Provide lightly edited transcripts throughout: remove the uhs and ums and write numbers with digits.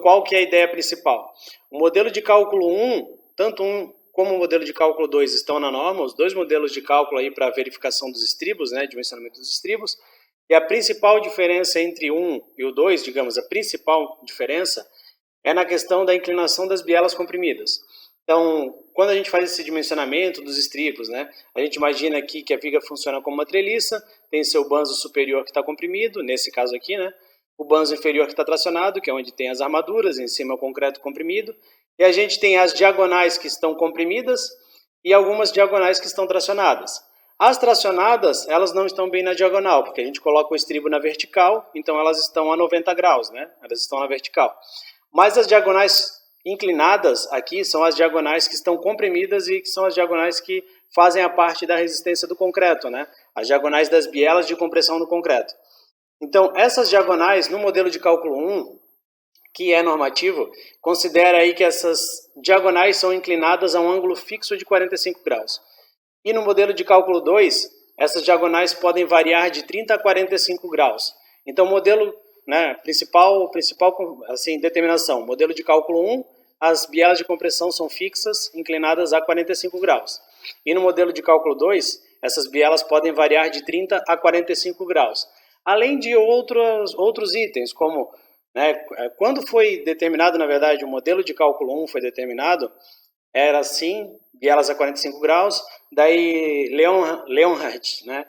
qual que é a ideia principal? O modelo de cálculo 1, tanto um como o modelo de cálculo 2 estão na norma, os dois modelos de cálculo aí para verificação dos estribos, né, dimensionamento dos estribos, e a principal diferença entre um e o 2, digamos, a principal diferença é na questão da inclinação das bielas comprimidas. Então, quando a gente faz esse dimensionamento dos estribos, né, a gente imagina aqui que a viga funciona como uma treliça, tem seu banzo superior que está comprimido, nesse caso aqui, né, o banzo inferior que está tracionado, que é onde tem as armaduras, em cima o concreto comprimido, e a gente tem as diagonais que estão comprimidas e algumas diagonais que estão tracionadas. As tracionadas, elas não estão bem na diagonal, porque a gente coloca o estribo na vertical, então elas estão a 90 graus, né? Elas estão na vertical. Mas as diagonais inclinadas aqui são as diagonais que estão comprimidas e que são as diagonais que fazem a parte da resistência do concreto, né? As diagonais das bielas de compressão do concreto. Então, essas diagonais, no modelo de cálculo 1, que é normativo, considera aí que essas diagonais são inclinadas a um ângulo fixo de 45 graus. E no modelo de cálculo 2, essas diagonais podem variar de 30 a 45 graus. Então, o modelo, né, principal assim, determinação, modelo de cálculo 1, as bielas de compressão são fixas, inclinadas a 45 graus. E no modelo de cálculo 2, essas bielas podem variar de 30 a 45 graus. Além de outros itens, como, né, quando foi determinado, na verdade, o modelo de cálculo 1 foi determinado, era assim, bielas a 45 graus, daí Leonhard, né,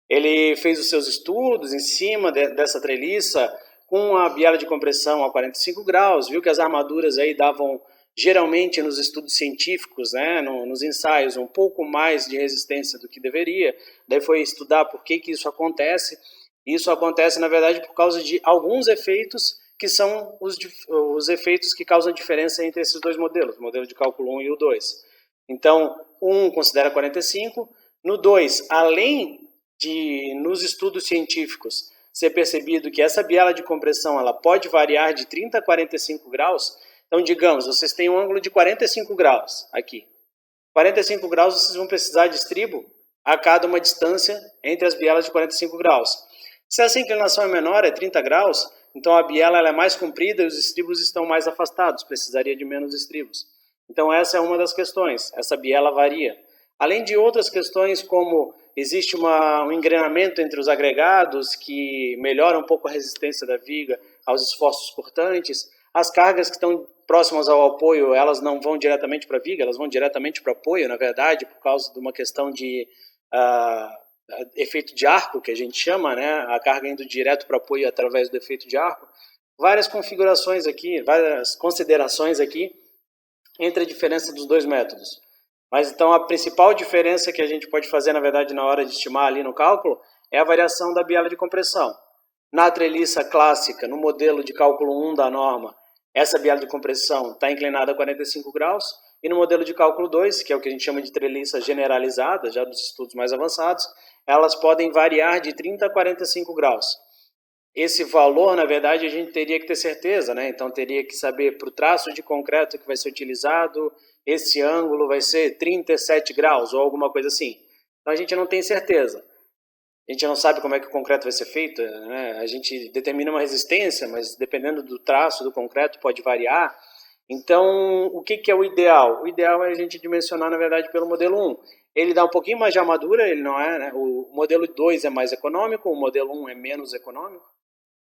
ele fez os seus estudos em cima dessa treliça, com a biela de compressão a 45 graus, viu que as armaduras aí davam, geralmente nos estudos científicos, né, nos ensaios, um pouco mais de resistência do que deveria, daí foi estudar por que isso acontece. Isso acontece, na verdade, por causa de alguns efeitos que são os efeitos que causam diferença entre esses dois modelos, o modelo de cálculo 1 e o 2. Então, o 1 considera 45, no 2, além de, nos estudos científicos, ser percebido que essa biela de compressão ela pode variar de 30 a 45 graus, então, digamos, vocês têm um ângulo de 45 graus aqui. 45 graus vocês vão precisar de estribo a cada uma distância entre as bielas de 45 graus. Se essa inclinação é menor, é 30 graus, então a biela ela é mais comprida e os estribos estão mais afastados, precisaria de menos estribos. Então essa é uma das questões, essa biela varia. Além de outras questões como existe um engrenamento entre os agregados que melhora um pouco a resistência da viga aos esforços cortantes, as cargas que estão próximas ao apoio, elas não vão diretamente para a viga, elas vão diretamente para o apoio, na verdade, por causa de uma questão de efeito de arco, que a gente chama, né? A carga indo direto para o apoio através do efeito de arco. Várias configurações aqui, várias considerações aqui entre a diferença dos dois métodos. Mas então a principal diferença que a gente pode fazer, na verdade, na hora de estimar ali no cálculo, é a variação da biela de compressão. Na treliça clássica, no modelo de cálculo 1 da norma, essa biela de compressão está inclinada a 45 graus, e no modelo de cálculo 2, que é o que a gente chama de treliça generalizada, já dos estudos mais avançados, elas podem variar de 30 a 45 graus. Esse valor, na verdade, a gente teria que ter certeza, né? Então teria que saber para o traço de concreto que vai ser utilizado, esse ângulo vai ser 37 graus ou alguma coisa assim. Então a gente não tem certeza. A gente não sabe como é que o concreto vai ser feito, né? A gente determina uma resistência, mas dependendo do traço do concreto pode variar. Então, o que é o ideal? O ideal é a gente dimensionar, na verdade, pelo modelo 1. Ele dá um pouquinho mais de armadura, ele não é, né? O modelo 2 é mais econômico, o modelo 1 é menos econômico,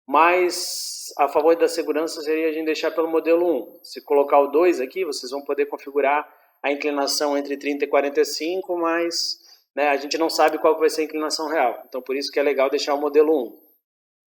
mas a favor da segurança seria a gente deixar pelo modelo 1. Se colocar o 2 aqui, vocês vão poder configurar a inclinação entre 30 e 45, mas, né, a gente não sabe qual vai ser a inclinação real. Então, por isso que é legal deixar o modelo 1.